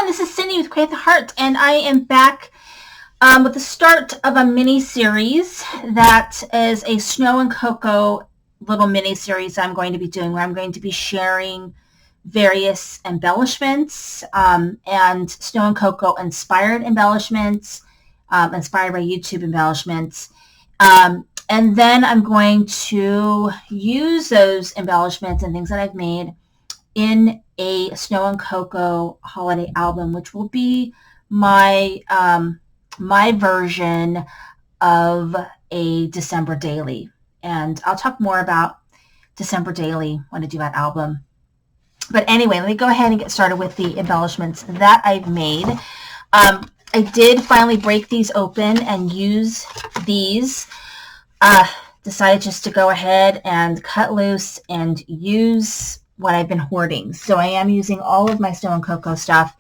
everyone, this is Cindy with Create the Heart, and I am back with the start of a mini-series that is a Snow and Cocoa little mini-series I'm going to be doing, where I'm going to be sharing various embellishments and Snow and Cocoa inspired embellishments, inspired by YouTube embellishments. And then I'm going to use those embellishments and things that I've made in a Snow and Cocoa holiday album, which will be my my version of a December daily. And I'll talk more about December daily when I do that album. But anyway, let me go ahead and get started with the embellishments that I've made. I did finally break these open and use these. Decided just to go ahead and cut loose and use what I've been hoarding. So I am using all of my Snow and Cocoa stuff.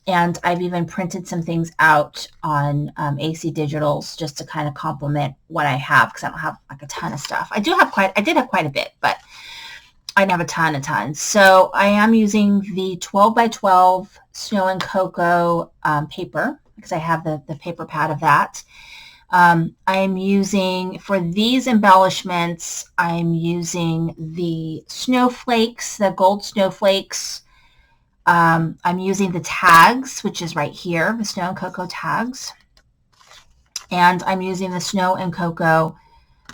And I've even printed some things out on AC Digitals just to kind of complement what I have, because I don't have like a ton of stuff. I did have quite a bit, but I didn't have a ton. So I am using the 12 by 12 Snow and Cocoa paper, because I have the paper pad of that. I'm using, for these embellishments, I'm using the snowflakes, the gold snowflakes. I'm using the tags, which is right here, the Snow and Cocoa tags. And I'm using the Snow and Cocoa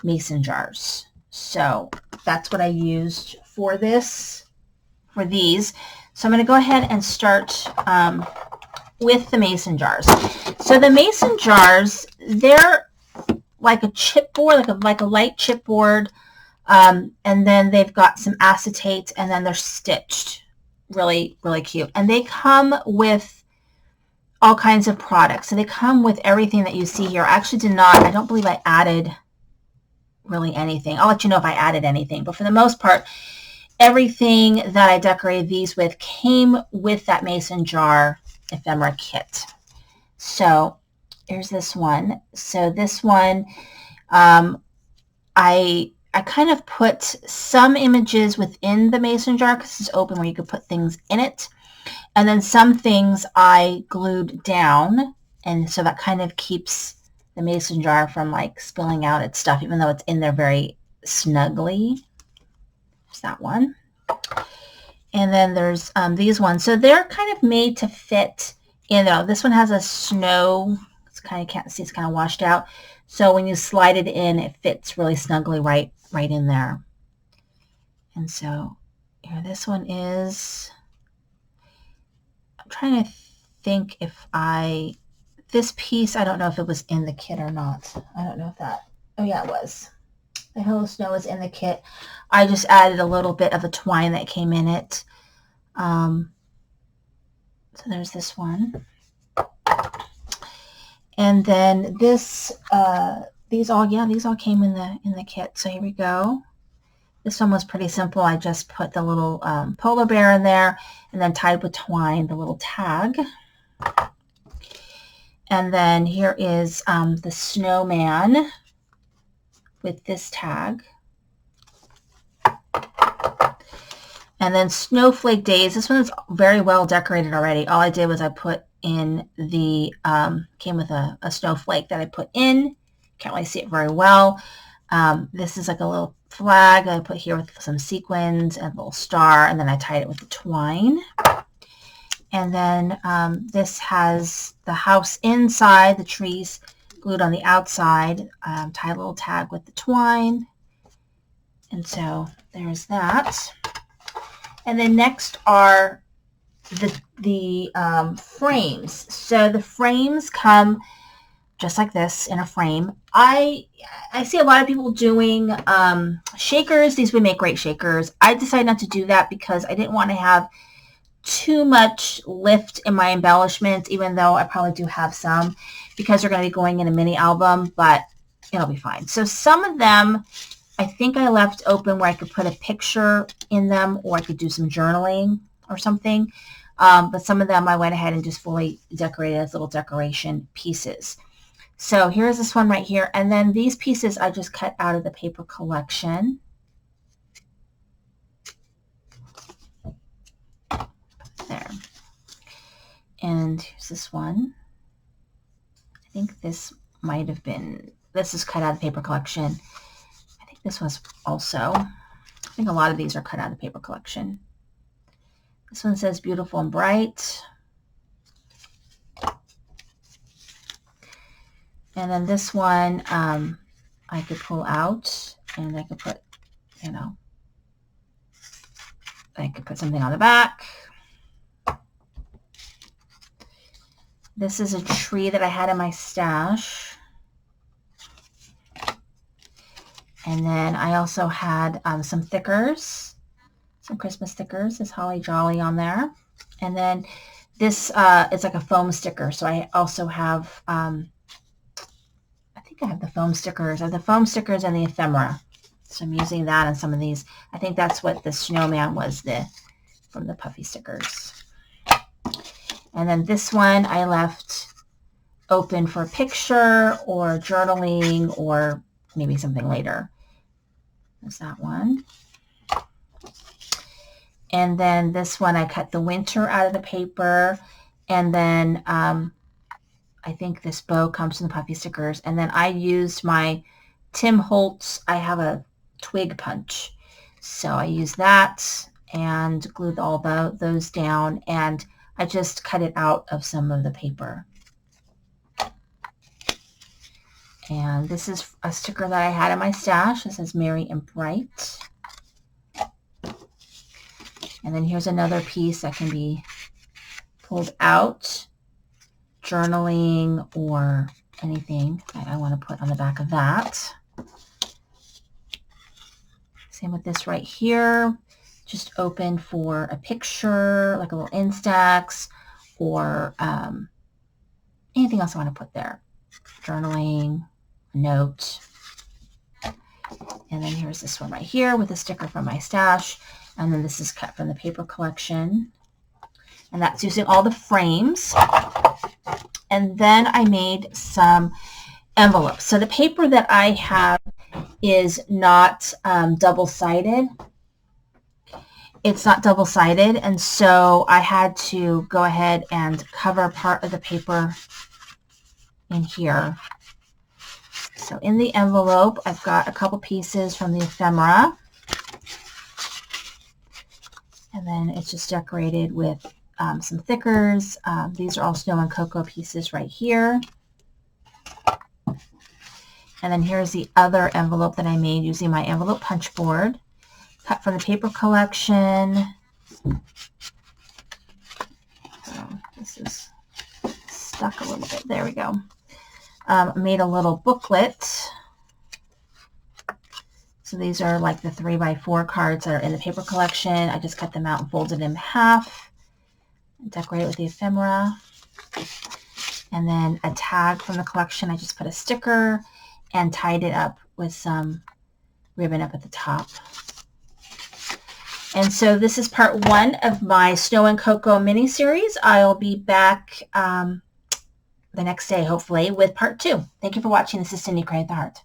mason jars. So that's what I used for this, for these. So I'm going to go ahead and start with the mason jars. So the mason jars, they're like a chipboard, like a light chipboard, and then they've got some acetate, and then they're stitched. Really, really cute. And they come with all kinds of products. So they come with everything that you see here. I actually I don't believe I added really anything. I'll let you know if I added anything. But for the most part, everything that I decorated these with came with that mason jar ephemera kit. So here's this one. So this one, I kind of put some images within the mason jar because it's open where you could put things in it. And then some things I glued down. And so that kind of keeps the mason jar from like spilling out its stuff, even though it's in there very snugly. There's that one. And then there's these ones. So they're kind of made to fit in there. This one has a snow. It's kind of, can't see, it's kind of washed out. So when you slide it in, it fits really snugly right in there. And so here, this one is, I'm trying to think if this piece, I don't know if it was in the kit or not. I don't know if that, oh yeah, it was. The Hello Snow is in the kit. I just added a little bit of the twine that came in it. So there's this one. And then this, these all came in the kit. So here we go. This one was pretty simple. I just put the little polar bear in there and then tied with twine the little tag. And then here is the snowman with this tag. And then Snowflake Days. This one is very well decorated already. All I did was I put in the, came with a snowflake that I put in. Can't really see it very well. This is like a little flag I put here with some sequins and a little star, and then I tied it with the twine. And then this has the house inside, the trees glued on the outside. Tie a little tag with the twine. And so there's that. And then next are the frames. So the frames come just like this in a frame. I see a lot of people doing shakers. These would make great shakers. I decided not to do that because I didn't want to have too much lift in my embellishments, even though I probably do have some, because they're going to be going in a mini album, but it'll be fine. So some of them I think I left open where I could put a picture in them, or I could do some journaling or something. But some of them I went ahead and just fully decorated as little decoration pieces. So here's this one right here. And then these pieces I just cut out of the paper collection. There. And here's this one. I think this might have been, this is cut out of the paper collection. I think this was also, I think a lot of these are cut out of the paper collection. This one says beautiful and bright. And then this one, I could pull out and I could put, you know, I could put something on the back. This is a tree that I had in my stash. And then I also had some stickers, some Christmas stickers. There's Holly Jolly on there. And then this is like a foam sticker. So I also have, I think I have the foam stickers. I have the foam stickers and the ephemera. So I'm using that on some of these. I think that's what the snowman was from the puffy stickers. And then this one I left open for a picture or journaling or maybe something later. There's that one. And then this one I cut the winter out of the paper. And then I think this bow comes from the puffy stickers. And then I used my Tim Holtz, I have a twig punch. So I used that and glued all those down, and I just cut it out of some of the paper. And this is a sticker that I had in my stash. This says Merry and Bright. And then here's another piece that can be pulled out, journaling or anything that I want to put on the back of that. Same with this right here. Just open for a picture, like a little Instax, or anything else I want to put there. Journaling, a note. And then here's this one right here with a sticker from my stash. And then this is cut from the paper collection. And that's using all the frames. And then I made some envelopes. So the paper that I have is not double-sided. It's not double-sided, and so I had to go ahead and cover part of the paper in here. So in the envelope, I've got a couple pieces from the ephemera, and then it's just decorated with some thickers. These are all snow and cocoa pieces right here. And then here's the other envelope that I made using my envelope punch board. Cut from the paper collection. So this is stuck a little bit. There we go. Made a little booklet. So these are like the 3x4 cards that are in the paper collection. I just cut them out and folded them in half. Decorate it with the ephemera. And then a tag from the collection. I just put a sticker and tied it up with some ribbon up at the top. And so this is part 1 of my Snow and Cocoa mini-series. I'll be back the next day, hopefully, with part 2. Thank you for watching. This is Cindy Cray at the Heart.